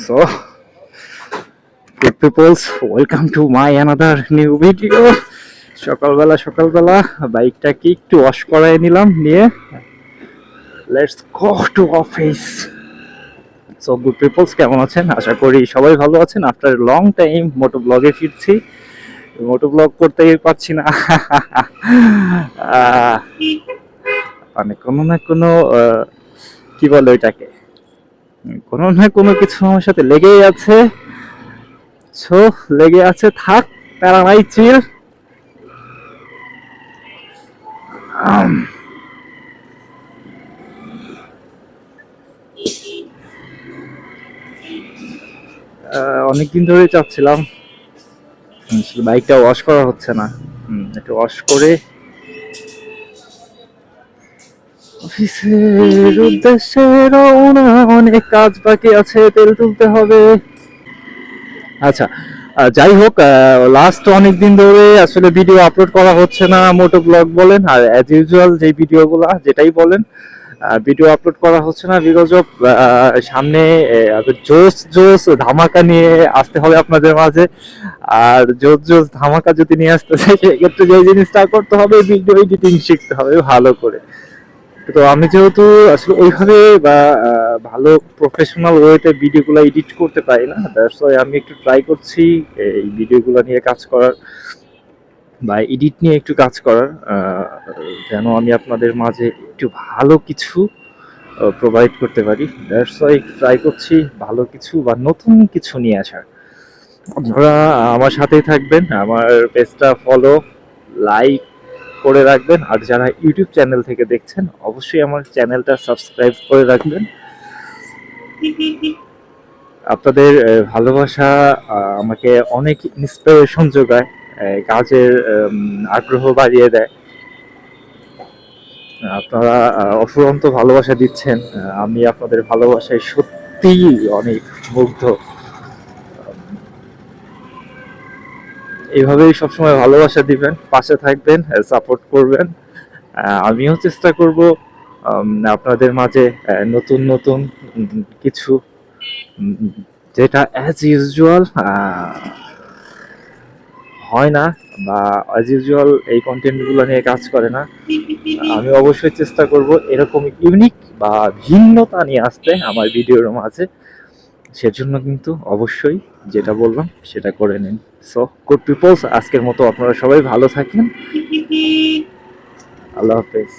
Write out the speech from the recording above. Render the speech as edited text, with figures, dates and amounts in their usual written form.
So, good peoples, welcome to my another new video. সকালবেলা বাইকটাকে একটু ওয়াশ করাই নিলাম নিয়ে let's go to office. So good peoples, কেমন আছেন? আশা করি সবাই ভালো আছেন। আফটার লং টাইম মোটো ব্লগে ফিরছি। মোটো ব্লগ করতেই পারছি না মানে কোনো না কোনো কি বলে ওইটাকে, কোনো না কোনো কিছু আমার সাথে লেগেই আছে। সো লেগে আছে, থাক, প্যারা নাই, চিল। অনেকদিন ধরে চাচ্ছিলাম, বাইকটা ওয়াশ করা হচ্ছে না। একটু ওয়াশ করে অফিসের উদ্দেশ্যে রওনা, অনেক কাজ বাকি আছে, তেল তুলতে হবে। আচ্ছা, যাই হোক, লাস্ট অনেকদিন ধরে আসলে ভিডিও আপলোড করা হচ্ছে না, মোটো ব্লগ বলেন আর অ্যাজ ইউজুয়াল যে ভিডিওগুলো যেটাই বলেন, ভিডিও আপলোড করা হচ্ছে না বিকজ অফ সামনে জোস জোস ধামাকা নিয়ে আসতে হবে আপনাদের মাঝে। আর জোস জোস ধামাকা যদি নিয়ে আসতে চাই, সেক্ষেত্রে যে জিনিসটা করতে হবে, ভিডিও এডিটিং শিখতে হবে ভালো করে। তো আমি যেহেতু আসলে ওইভাবে বা ভালো প্রফেশনাল ওয়েতে ভিডিওগুলো এডিট করতে পারি না, দ্যাটস ওয়াই আমি একটু ট্রাই করছি এই ভিডিওগুলো নিয়ে কাজ করার বা এডিট নিয়ে একটু কাজ করার, যেন আমি আপনাদের মাঝে একটু ভালো কিছু প্রোভাইড করতে পারি। দ্যাটস ওয়াই ট্রাই করছি ভালো কিছু বা নতুন কিছু নিয়ে আসার। আপনারা আমার সাথেই থাকবেন, আমার পেজটা ফলো, লাইক করে রাখবেন। আর যারা ইউটিউব চ্যানেল থেকে দেখছেন, অবশ্যই আমার চ্যানেলটা সাবস্ক্রাইব করে রাখবেন। আপনাদের ভালোবাসা আমাকে অনেক ইন্সপিরেশন যোগায়, কাজের আগ্রহ বাড়িয়ে দেয়। আপনারা অফুরন্ত ভালোবাসা দিচ্ছেন, আমি আপনাদের ভালোবাসায় সত্যিই অনেক মুগ্ধ। এইভাবেই সবসময় ভালোবাসা দিবেন, পাশে থাকবেন, সাপোর্ট করবেন। আমিও চেষ্টা করব আপনাদের মাঝে নতুন নতুন কিছু, যেটা অ্যাজ ইউজুয়াল হয় না বা অ্যাজ ইউজুয়াল এই কন্টেন্টগুলো নিয়ে কাজ করে না। আমি অবশ্যই চেষ্টা করব এরকম ইউনিক বা ভিন্নতা নিয়ে আসতে আমার ভিডিওর মাঝে। সেজন্য কিন্তু অবশ্যই যেটা বললাম সেটা করে নিন। সো গুড পিপলস, আজকের মতো আপনারা সবাই ভালো থাকেন। আল্লাহ হাফেজ।